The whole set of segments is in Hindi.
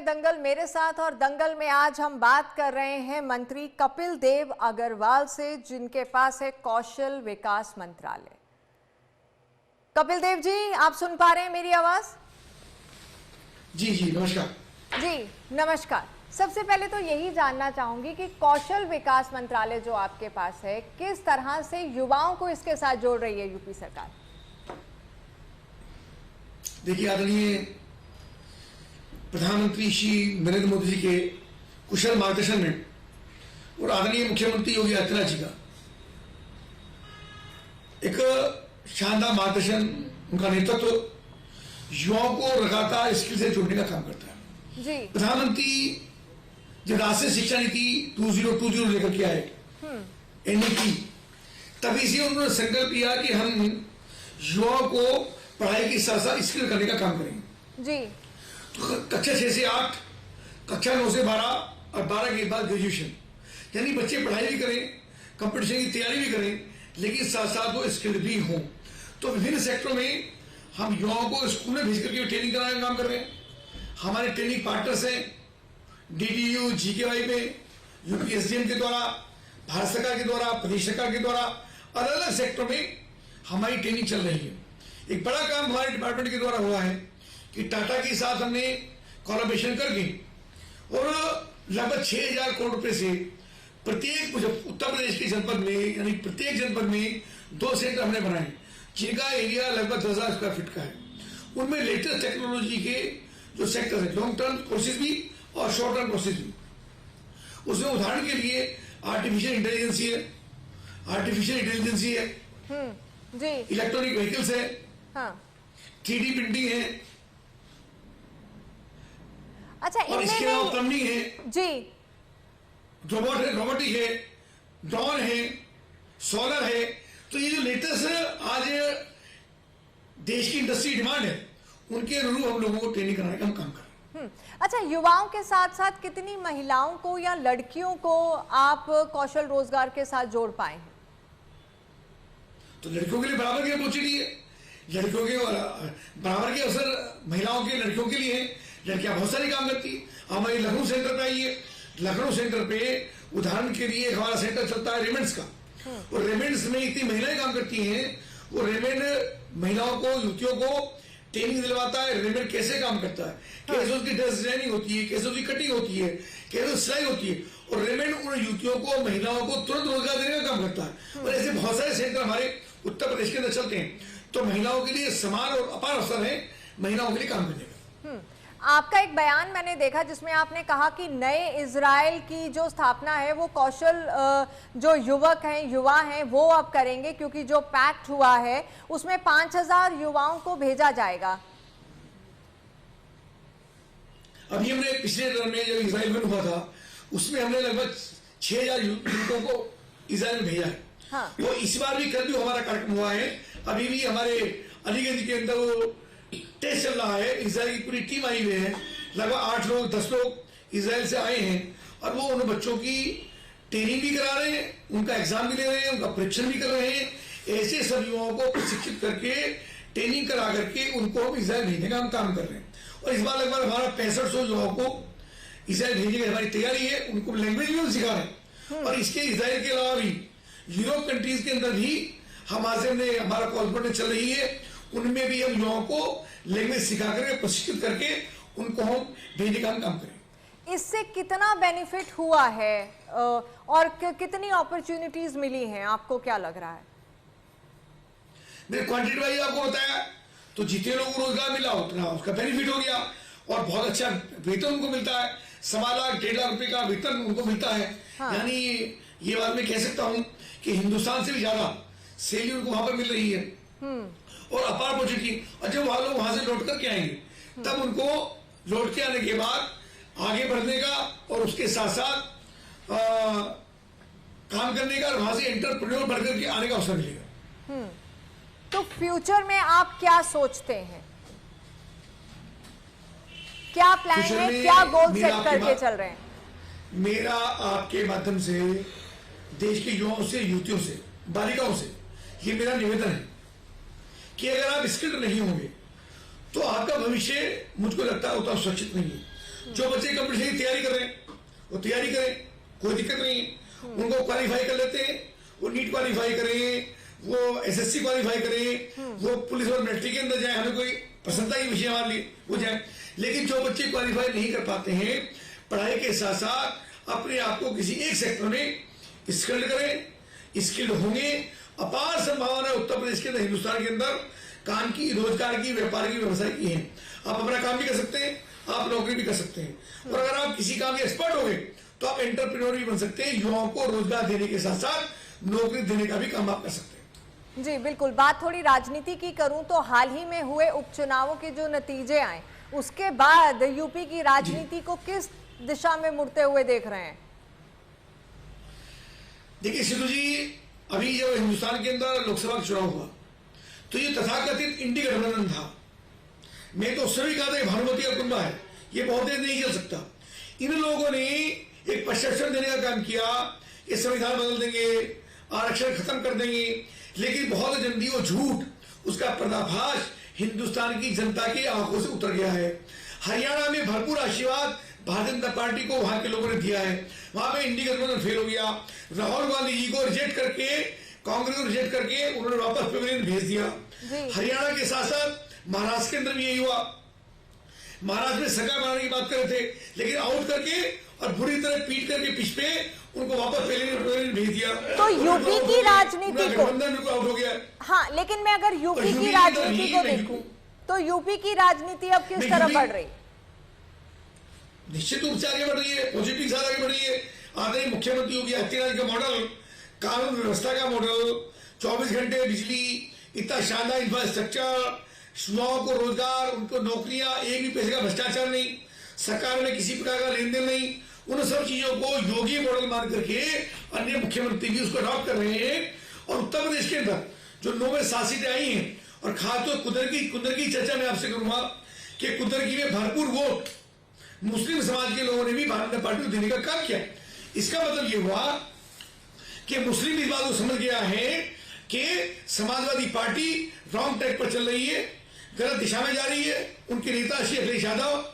दंगल मेरे साथ, और दंगल में आज हम बात कर रहे हैं मंत्री कपिल देव अग्रवाल से, जिनके पास है कौशल विकास मंत्रालय। कपिल देव जी, आप सुन पा रहे हैं मेरी आवाज? जी जी नमस्कार। जी नमस्कार। सबसे पहले तो यही जानना चाहूंगी कि कौशल विकास मंत्रालय जो आपके पास है, किस तरह से युवाओं को इसके साथ जोड़ रही है यूपी सरकार? देखिए, आदरणीय प्रधानमंत्री श्री नरेंद्र मोदी जी के कुशल मार्गदर्शन में और आदरणीय मुख्यमंत्री योगी आदित्यनाथ जी का एक शानदार मार्गदर्शन, उनका नेतृत्व युवाओं को लगातार स्किल से जोड़ने का काम करता है। जी। प्रधानमंत्री जब राष्ट्रीय शिक्षा नीति 2020 लेकर के आए एनईपी, तभी से उन्होंने संकल्प लिया कि हम युवाओं को पढ़ाई के साथ साथ स्किल करने का काम करेंगे। जी। तो कक्षा 6 से 8, कक्षा 9 से 12 और 12 के बाद ग्रेजुएशन, यानी बच्चे पढ़ाई भी करें, कंपटीशन की तैयारी भी करें, लेकिन साथ साथ वो स्किल्ड भी हों। तो विभिन्न सेक्टरों में हम युवाओं को स्कूल में भेज करके ट्रेनिंग कराने का काम कर रहे हैं। हमारे ट्रेनिंग पार्टनर्स हैं DDU, GKY में, UPSDM के द्वारा, भारत सरकार के द्वारा, प्रदेश सरकार के द्वारा अलग अलग सेक्टर में हमारी ट्रेनिंग चल रही है। एक बड़ा काम हमारे डिपार्टमेंट के द्वारा हुआ है कि टाटा के साथ हमने कोलैबोरेशन करके और लगभग 6,000 करोड़ रुपए से प्रत्येक उत्तर प्रदेश के जनपद में, यानी प्रत्येक जनपद में 2 सेंटर हमने बनाए, जिनका एरिया लगभग 10,000 स्क्वायर फीट का है। उनमें लेटेस्ट टेक्नोलॉजी के जो सेक्टर है, लॉन्ग टर्म कोर्सेज भी और शॉर्ट टर्म कोर्सेज भी। उसमें उदाहरण के लिए आर्टिफिशियल इंटेलिजेंस है, जी, इलेक्ट्रॉनिक व्हीकल्स है, हाँ, 3D प्रिंटिंग है, अच्छा, और इसके अलावा प्लम्बिंग है, जी, रोबोटिक है, ड्रोन है, सोलर है। तो ये जो लेटेस्ट आज देश की इंडस्ट्री डिमांड है, उनके अनुरूप हम लोगों को ट्रेनिंग कराने का हम काम कर रहे हैं। अच्छा, युवाओं के साथ साथ कितनी महिलाओं को या लड़कियों को आप कौशल रोजगार के साथ जोड़ पाए हैं? तो लड़कियों के लिए बराबर की अपॉर्चुनिटी है, लड़कियों के बराबर के अवसर महिलाओं के, लड़कियों के लिए है। लड़कियां बहुत सारी काम करती है। हमारे लखनऊ सेंटर पे आइए, लखनऊ सेंटर पे उदाहरण के लिए हमारा सेंटर चलता है रेमेंड्स का, और रेमेंड्स में इतनी महिलाएं काम करती हैं। वो रेमेंड महिलाओं को, युवतियों को ट्रेनिंग दिलवाता है, रेमेंड कैसे काम करता है, कैसे उसकी ड्रेस डिजाइनिंग होती है, कैसे उसकी कटिंग होती है, कैसे सिलाई होती है, और रेमेंड उन युवतियों को, महिलाओं को तुरंत रोजगार देने का काम करता है। और ऐसे बहुत सारे सेंटर हमारे उत्तर प्रदेश के अंदर चलते हैं। तो महिलाओं के लिए समान और अपार अवसर है महिलाओं के लिए काम करने का। आपका एक बयान मैंने देखा जिसमें आपने कहा कि नए इजराइल की जो स्थापना है वो कौशल जो युवक हैं, युवा हैं, वो अब करेंगे, क्योंकि जो पैक्ट हुआ है उसमें 5,000 युवाओं को भेजा जाएगा। अभी हमने पिछले टर्म में जब इजराइल में हुआ था, उसमें हमने लगभग 6,000 युवकों को इजराइल में भेजा है। हाँ। तो इस बार भी कल भी हमारा कार्यक्रम हुआ है। अभी भी हमारे अलीगंज के अंदर वो टेस्ट चल रहा है। इजराइल की पूरी टीम आई हुई है, लगभग 8 लोग 10 लोग इजराइल से आए हैं, और वो उन बच्चों की ट्रेनिंग भी करा रहे हैं, उनका एग्जाम भी ले रहे हैं, उनका परीक्षण भी कर रहे हैं। ऐसे सब युवाओं को प्रशिक्षित करके, ट्रेनिंग करा करके उनको हम इजराइल भेजने का हम काम कर रहे हैं। और इस बार लगभग हमारा 6500 युवाओं को इजराइल भेजने की हमारी तैयारी है। उनको लैंग्वेज भी हम सिखा रहे हैं। और इसके इजराइल के अलावा भी यूरोप कंट्रीज के अंदर भी हमारा कॉर्पोरेट चल रही है, उनमें भी हम युवाओं को लैंग्वेज सिखा करके, प्रशिक्षित करके उनको हम भेजने का हम काम करें। इससे कितना बेनिफिट हुआ है और कितनी अपॉर्चुनिटीज मिली हैं, आपको क्या लग रहा है? मैंने क्वांटिटी वाइज आपको बताया, तो जितने लोगों को रोजगार मिला उतना उसका बेनिफिट हो गया, और बहुत अच्छा वेतन उनको मिलता है। 1.25 लाख 1.5 लाख रुपए का वेतन उनको मिलता है। हाँ। यानी ये बात मैं कह सकता हूं कि हिंदुस्तान से भी ज्यादा सैलरी उनको वहां पर मिल रही है, और अपार अपॉर्चुनिटी। और जब वहां लोग वहां से लौट करके आएंगे, तब उनको लौट के आने के बाद आगे बढ़ने का और उसके साथ साथ काम करने का, और वहां से एंटरप्रेन्योर बढ़ करके आने का अवसर मिलेगा। तो फ्यूचर में आप क्या सोचते हैं, क्या प्लान है, क्या गोल सेट करके चल रहे हैं? मेरा आपके माध्यम से देश के युवाओं से, युवतियों से, बालिकाओं से ये मेरा निवेदन है कि अगर आप स्किल्ड नहीं होंगे तो आपका भविष्य, मुझको लगता है, उतना सुरक्षित नहीं है। जो बच्चे कंपटीशन की तैयारी कर रहे हैं वो तैयारी करें, कोई दिक्कत नहीं है। उनको क्वालिफाई कर लेते हैं, वो नीट क्वालिफाई करें, वो एसएससी क्वालिफाई करें, वो पुलिस और मिलिट्री के अंदर जाए, हमें कोई प्रसन्नता की विषय हमारे लिए वो जाए। लेकिन जो बच्चे क्वालिफाई नहीं कर पाते हैं, पढ़ाई के साथ साथ अपने आप को किसी एक सेक्टर में स्किल्ड करें, स्किल्ड होंगे। अपार संभावना उत्तर प्रदेश के अंदर, हिंदुस्तान के अंदर काम की, रोजगार की, व्यापार की, व्यवसाय की है। आप अपना काम भी कर सकते हैं, आप नौकरी भी कर सकते हैं, और अगर आप किसी काम के एक्सपर्ट हो गए तो आप एंटरप्रेन्योर भी बन सकते हैं। युवाओं को रोजगार देने के साथ साथ नौकरी देने का भी काम आप कर सकते हैं। जी बिल्कुल। बात थोड़ी राजनीति की करूं तो हाल ही में हुए उपचुनावों के जो नतीजे आए उसके बाद यूपी की राजनीति को किस दिशा में मुड़ते हुए देख रहे हैं? देखिए सिद्धू जी, अभी जब हिंदुस्तान के अंदर लोकसभा का चुनाव हुआ तो ये तथाकथित इंडी गठबंधन था। मैं तो उससे भी कहा था कि भानुमति का कुंबा है, ये बहुत देर नहीं चल सकता। इन लोगों ने एक परसेप्शन देने का काम किया, ये संविधान बदल देंगे, आरक्षण खत्म कर देंगे, लेकिन बहुत जल्दी वो झूठ, उसका पर्दाफाश हिंदुस्तान की जनता की आंखों से उतर गया है। हरियाणा में भरपूर आशीर्वाद भारतीय जनता पार्टी को वहां के लोगों ने दिया है, वहां पे इंडी गठबंधन फेल हो गया। राहुल गांधी जी को रिजेक्ट करके, कांग्रेस को रिजेक्ट करके उन्होंने वापस पेवेलियन भेज दिया। हरियाणा के साथ साथ महाराष्ट्र के अंदर भी यही हुआ। महाराष्ट्र में सरकार बनाने की बात कर रहे थे, लेकिन आउट करके और बुरी तरह पीट करके पिच पे उनको वापस पेवेलियन भेज दिया। तो यूपी की राजनीति को आउट हो गया। हाँ, लेकिन मैं अगर यूपी की राजनीति को देखूं तो यूपी की राजनीति अब किस तरफ बढ़ रही? निश्चित रूप से आगे बढ़ रही है, पॉजिटिव साथ आगे बढ़ रही है। आदरणीय मुख्यमंत्री योगी आदित्यनाथ का मॉडल, कानून व्यवस्था का मॉडल, 24 घंटे बिजली, इतना शानदार इंफ्रास्ट्रक्चर, युवाओं को रोजगार, उनको नौकरियां, एक भी पैसे का भ्रष्टाचार नहीं, सरकार में किसी प्रकार का लेन देन नहीं, उन सब चीजों को योगी मॉडल मान करके अन्य मुख्यमंत्री भी उसको अडॉप्ट कर रहे हैं। और उत्तर प्रदेश के अंदर जो 9 7 सीटें आई हैं, और खासतौर कुदर की चर्चा मैं आपसे करूंगा कि कुदर की में भरपूर वोट मुस्लिम समाज के लोगों ने भी भारतीय जनता पार्टी को देने का काम किया। इसका मतलब यह हुआ कि मुस्लिम इस बात को समझ गया है कि समाजवादी पार्टी रॉन्ग ट्रैक पर चल रही है, गलत दिशा में जा रही है। उनके नेता श्री अखिलेश यादव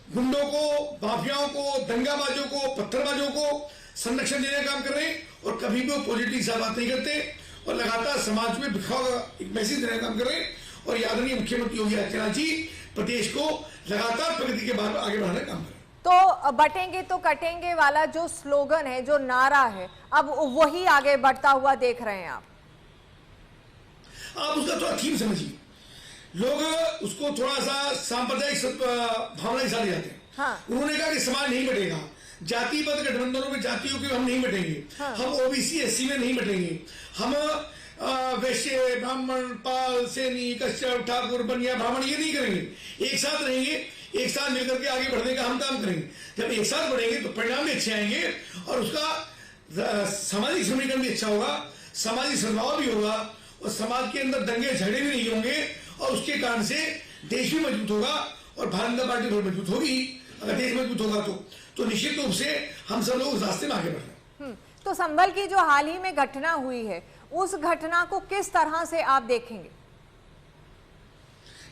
गुंडों को, माफियाओं को, दंगाबाजों को, पत्थरबाजों को संरक्षण देने का काम कर रहे हैं, और कभी भी वो पॉजिटिव सा बात नहीं करते, और लगातार समाज में बिखराव का एक मैसेज देने का काम कर रहे हैं। और आदरणीय मुख्यमंत्री योगी आदित्यनाथ जी प्रदेश को लगातार प्रगति के बाद आगे बढ़ाने का काम कर रहे हैं। तो बटेंगे तो कटेंगे वाला जो स्लोगन है, जो नारा है, अब वही आगे बढ़ता हुआ देख रहे हैं आप उसका थोड़ा थीम समझिए। लोग उसको थोड़ा सा सांप्रदायिक भावना के साथ जाते हैं। हाँ। उन्होंने कहा कि समाज नहीं बटेगा, जातिगत गठबंधनों में जातियों के हम नहीं बटेंगे। हाँ। हम ओबीसी एससी में नहीं बटेंगे, हम वैश्य, ब्राह्मण, पाल, सैनी, कश्यप, ठाकुर, बनिया, ब्राह्मण ये नहीं करेंगे। एक साथ रहेंगे, एक साथ मिलकर के आगे बढ़ने का हम काम करेंगे। जब एक साथ बढ़ेंगे तो परिणाम भी अच्छे आएंगे, और उसका सामाजिक समीकरण भी अच्छा होगा, सामाजिक सद्भाव भी होगा, और समाज के अंदर दंगे झगड़े भी नहीं होंगे, और उसके कारण से देश भी मजबूत होगा, और भारतीय जनता पार्टी थोड़ी मजबूत होगी। अगर देश मजबूत होगा तो निश्चित रूप से हम सब लोग उस रास्ते में आगे बढ़ रहे हैं। तो संभल की जो हाल ही में घटना हुई है, उस घटना को किस तरह से आप देखेंगे?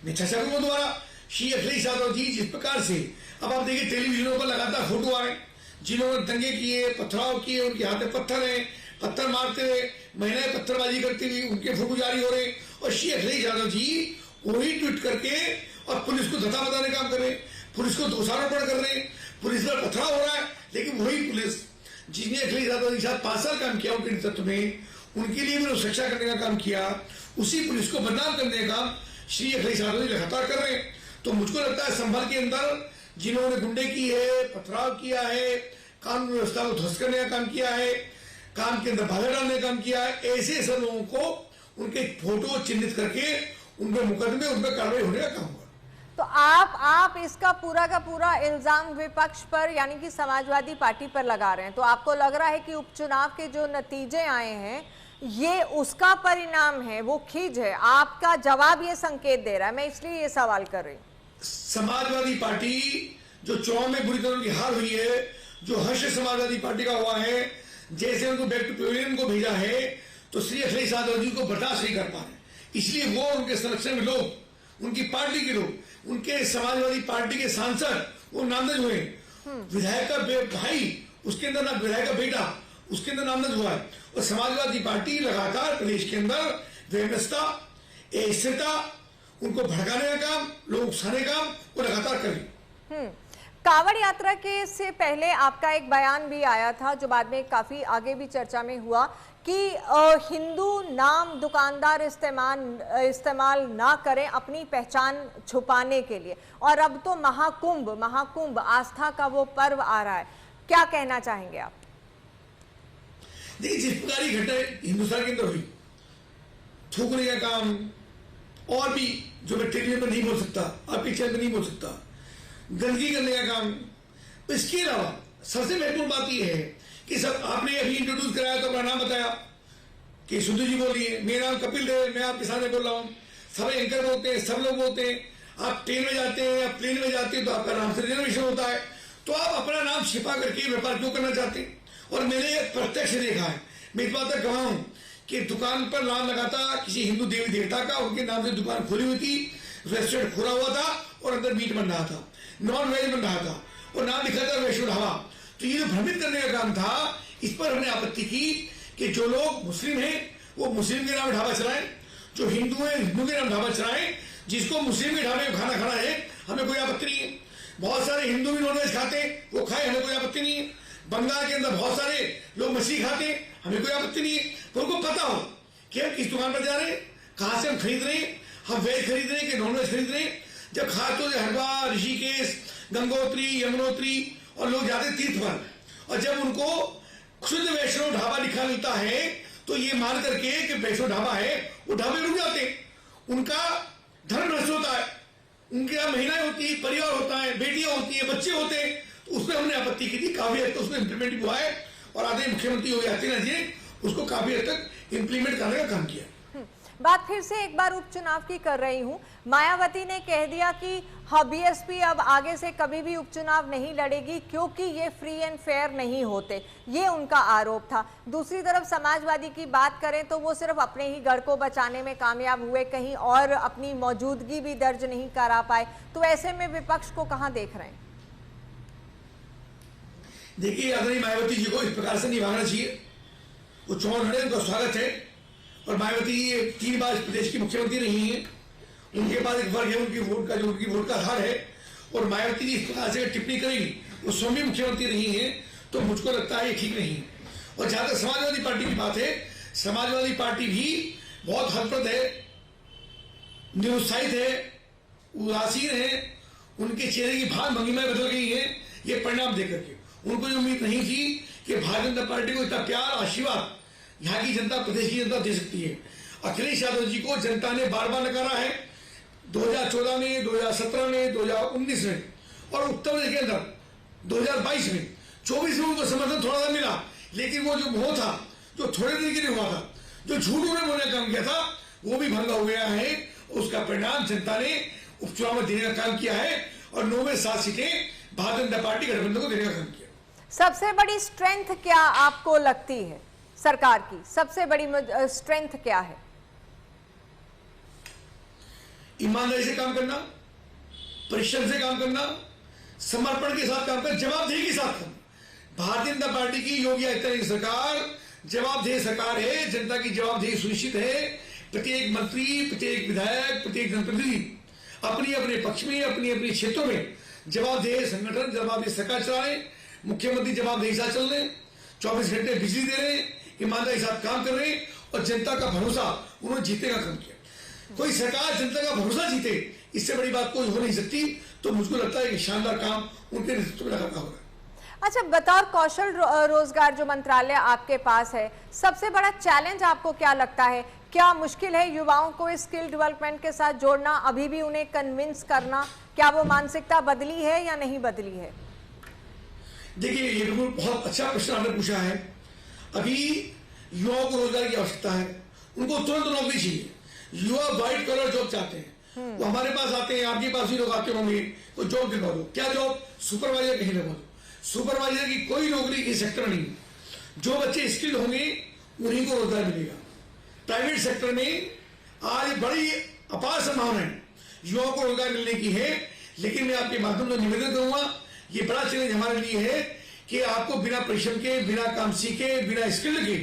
मैं चर्चा करूंगा दोबारा। श्री अखिलेश यादव जी जिस प्रकार से, अब आप देखिए टेलीविजनों पर लगातार फोटो आ रहे हैं, जिन्होंने दंगे किए, पथराव किए, उनके हाथ में पत्थर है, पत्थर मारते हुए, महिलाएं पत्थरबाजी करती हुई, उनके फोटो जारी हो रहे हैं, और श्री अखिलेश यादव जी वही ट्वीट करके और पुलिस को धता बताने का काम कर रहे हैं, पुलिस को दोषारोपण कर रहे हैं, पुलिस पर पथराव हो रहा है। लेकिन वही पुलिस जिसने अखिलेश यादव के साथ 5 साल काम किया उनके नेतृत्व में, उनके लिए भी सुरक्षा करने का काम किया, उसी पुलिस को बदनाम करने का श्री अखिलेश यादव जी लगातार कर रहे हैं। तो मुझको लगता है संभल के अंदर जिन्होंने गुंडे की है, पथराव किया है, कानून व्यवस्था को ध्वस्त करने का काम किया है, काम के अंदर बाधा डालने का काम किया है, ऐसे सब लोगों को उनके फोटो चिन्हित करके उनके मुकदमे, उन पर कार्रवाई होने का काम हुआ। तो आप इसका पूरा का पूरा इल्जाम विपक्ष पर यानी कि समाजवादी पार्टी पर लगा रहे हैं। तो आपको लग रहा है कि उपचुनाव के जो नतीजे आए हैं ये उसका परिणाम है, वो खींच है? आपका जवाब ये संकेत दे रहा है, मैं इसलिए ये सवाल कर रही हूँ। समाजवादी पार्टी जो चुनाव में बुरी तरह की हार हुई है, जो हर्ष समाजवादी पार्टी का हुआ है, जैसे उनको बैक टू पेविलियन को भेजा है, तो श्री अखिलेश यादव जी को बर्दाश्त नहीं कर पा रहे, इसलिए वो उनके संरक्षण में लोग, उनकी पार्टी के लोग, उनके समाजवादी पार्टी के सांसद वो नामजद हुए। विधायक का भाई, उसके अंदर ना विधायक का बेटा, उसके अंदर नामजद हुआ है। और समाजवादी पार्टी लगातार प्रदेश के अंदर व्यवस्था, स्थिरता, उनको भड़काने का काम, लोग उकसाने का काम वो लगातार कर रही। कांवड़ यात्रा के से पहले आपका एक बयान भी आया था जो बाद में काफी आगे भी चर्चा में हुआ कि हिंदू नाम दुकानदार इस्तेमाल ना करें अपनी पहचान छुपाने के लिए, और अब तो महाकुंभ आस्था का वो पर्व आ रहा है, क्या कहना चाहेंगे आप? देखिए, जिस प्रकार की घटना हिंदुस्तान के अंदर हुई, थूकने का काम, और भी जो मैं टेलीविजन पर नहीं बोल सकता, आपके चैनल पर नहीं बोल सकता, गंदगी करने का काम, तो इसके अलावा सबसे महत्वपूर्ण बात यह है कि सब आपने अभी इंट्रोड्यूस कराया तो अपना नाम बताया कि सुधु जी बोलिए, मेरा नाम कपिल देव, मैं आपके सामने बोल रहा हूँ। सब एंकर बोलते हैं, सब लोग बोलते हैं। आप ट्रेन में जाते हैं या प्लेन में जाते हैं तो आपका नाम से रिजर्वेशन होता है, तो आप अपना नाम छिपा करके व्यापार क्यों करना चाहते हैं? और मैंने प्रत्यक्ष देखा है, मैं इस बात तक गवाह हूं कि दुकान पर नाम लगाता किसी हिंदू देवी देवता का, उनके नाम से दुकान खुली हुई थी, रेस्टोरेंट खुला हुआ था और अंदर मीट बन रहा था, नॉन वेज बन रहा था और नाम लिखा था वैष्णो ढाबा। तो ये जो भ्रमित करने का काम था, इस पर हमने आपत्ति की कि जो लोग मुस्लिम हैं वो मुस्लिम के नाम ढाबा चलाएं, जो हिंदू हैं हिंदू के नाम ढाबा चलाएं, जिसको मुस्लिम के ढाबे में खाना खाना है हमें कोई आपत्ति नहीं है। बहुत सारे हिंदू भी नॉनवेज खाते हैं, वो खाए, हमें कोई आपत्ति नहीं है। बंगाल के अंदर बहुत सारे लोग मछली खाते हैं, हमें कोई आपत्ति नहीं है। तो उनको पता हो कि हम किस दुकान पर जा रहे हैं, कहाँ से हम खरीद रहे हैं, हम वेज खरीद रहे हैं कि नॉनवेज खरीद रहे हैं। जब खाते हो हरिद्वार, ऋषिकेश, गंगोत्री, यमुनोत्री और लोग जाते तीर्थ पर, और जब उनको शुद्ध वैष्णव ढाबा लिखा मिलता है तो ये मान करके कि वैष्णव ढाबा है, वो ढाबे रुक जाते हैं। उनका धर्म नष्ट होता है, उनके यहाँ महिलाएं होती है, परिवार होता है, बेटियां होती है, बच्चे होते हैं। तो उसमें हमने आपत्ति की थी, काफी हद तक उसमें इंप्लीमेंट हुआ है और आदरणीय मुख्यमंत्री योगी आदित्यनाथ जी ने उसको काफी हद तक इंप्लीमेंट करने का काम किया। बात फिर से एक बार उपचुनाव की कर रही हूं। मायावती ने कह दिया कि हाँ, बीएसपी अब आगे से कभी भी उपचुनाव नहीं लड़ेगी क्योंकि ये फ्री एंड फेयर नहीं होते, ये उनका आरोप था। दूसरी तरफ समाजवादी की बात करें तो वो सिर्फ अपने ही गढ़ को बचाने में कामयाब हुए, कहीं और अपनी मौजूदगी भी दर्ज नहीं करा पाए। तो ऐसे में विपक्ष को कहां देख रहे हैं? देखिए, आदरणीय मायावती जी को इस प्रकार से निभाना चाहिए। वो चुनाव लड़े, उनका स्वागत है। और मायावती 3 बार प्रदेश की मुख्यमंत्री रही हैं, उनके पास एक वर्ग है उनकी वोट का, जो उनकी वोट का आधार है। और मायावती जी इस प्रकार से टिप्पणी करेंगी, वो स्वयं मुख्यमंत्री रही हैं, तो मुझको लगता है ये ठीक नहीं है। और जहां तक समाजवादी पार्टी की बात है, समाजवादी पार्टी भी बहुत हतप्रद है, निरुत्साहित है, उदासीन है, उनके चेहरे की भाव भंगिमाएं बदल गई है ये परिणाम देख करके। उनको ये उम्मीद नहीं थी कि भारतीय जनता पार्टी को इतना प्यार, आशीर्वाद यहाँ की जनता, प्रदेश की जनता दे सकती है। अखिलेश यादव जी को जनता ने बार बार नकारा है, 2014 में, 2017 में, 2019 में, और उत्तर प्रदेश के अंदर 2022 में, 24 में उनको समर्थन थोड़ा सा मिला, लेकिन वो जो मोह था, जो थोड़े दिन के लिए हुआ था, जो झूठ उन्होंने बोलने का काम किया था, वो भी भंगा हो गया है। उसका परिणाम जनता ने उपचुनाव में देने का काम किया है और 9 में 7 सीटें भारतीय जनता पार्टी गठबंधन को देने का काम किया। सबसे बड़ी स्ट्रेंथ क्या आपको लगती है सरकार की? सबसे बड़ी स्ट्रेंथ क्या है? ईमानदारी से काम करना, परिश्रम से काम करना, समर्पण के साथ काम करना, जवाबदेही के साथ करना। भारतीय जनता पार्टी की योगी आदित्यनाथ की सरकार जवाबदेही सरकार है, जनता की जवाबदेही सुनिश्चित है। प्रत्येक मंत्री, प्रत्येक विधायक, प्रत्येक जनप्रतिनिधि अपनी अपने पक्ष में, अपनी अपनी क्षेत्रों में जवाबदेही संगठन, जवाबदेही सरकार चला रहे। मुख्यमंत्री जवाबदेही साथ चल रहे, 24 घंटे बिजली दे रहे, ईमानदारी के साथ काम कर रहे और जनता का भरोसा उन्होंने जीतने का काम किया। कोई सरकार जनता का भरोसा जीते, इससे बड़ी बात कोई हो नहीं सकती। तो मुझको लगता है कि शानदार काम उनके नेतृत्व में लगातार हो रहा है। अच्छा, बतौर कौशल रोजगार जो मंत्रालय आपके पास है, सबसे बड़ा चैलेंज आपको क्या लगता है? क्या मुश्किल है युवाओं को स्किल डेवलपमेंट के साथ जोड़ना, अभी भी उन्हें कन्विंस करना? क्या वो मानसिकता बदली है या नहीं बदली है? देखिए, ये बिल्कुल बहुत अच्छा प्रश्न आपने पूछा है। अभी युवाओं को रोजगार की आवश्यकता है, उनको तुरंत नौकरी चाहिए। युवा व्हाइट कलर जॉब चाहते हैं, वो हमारे पास आते हैं, आपके पास भी लोग आते होंगे, तो जॉब दिलवा दो। क्या जॉब? सुपरवाइजर कहीं लगवा दो। सुपरवाइजर की कोई नौकरी इस सेक्टर में नहीं। जो बच्चे स्किल्ड होंगे उन्हीं को रोजगार मिलेगा। प्राइवेट सेक्टर में आज बड़ी अपार संभावनाएं युवाओं को रोजगार मिलने की है, लेकिन मैं आपके माध्यम से निवेदन करूंगा ये बड़ा चैलेंज हमारे लिए है कि आपको बिना परिश्रम के, बिना काम सीखे, बिना स्किल के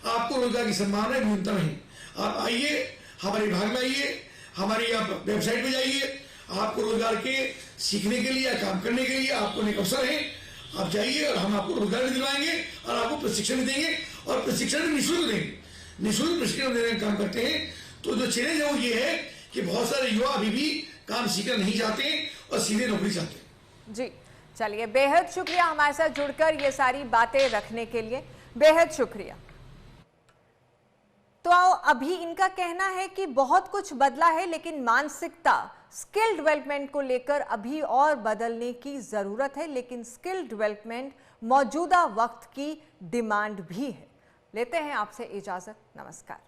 आपको रोजगार की संभावना न्यूनतम है। आप आइए, हमारे विभाग में आइए, हमारी आप वेबसाइट पे जाइए, आपको रोजगार के सीखने के लिए, काम करने के लिए आपको अनेक अवसर है। आप जाइए और हम आपको रोजगार भी दिलवाएंगे और आपको प्रशिक्षण भी देंगे और प्रशिक्षण भी निःशुल्क देंगे। निःशुल्क प्रशिक्षण देने का काम करते हैं। तो जो चैलेंज है वो ये है कि बहुत सारे युवा अभी भी काम सीखना नहीं चाहते और सीधे नौकरी चाहते हैं। जी चलिए, बेहद शुक्रिया हमारे साथ जुड़कर ये सारी बातें रखने के लिए, बेहद शुक्रिया। तो अभी इनका कहना है कि बहुत कुछ बदला है, लेकिन मानसिकता स्किल डेवलपमेंट को लेकर अभी और बदलने की जरूरत है। लेकिन स्किल डेवलपमेंट मौजूदा वक्त की डिमांड भी है। लेते हैं आपसे इजाजत, नमस्कार।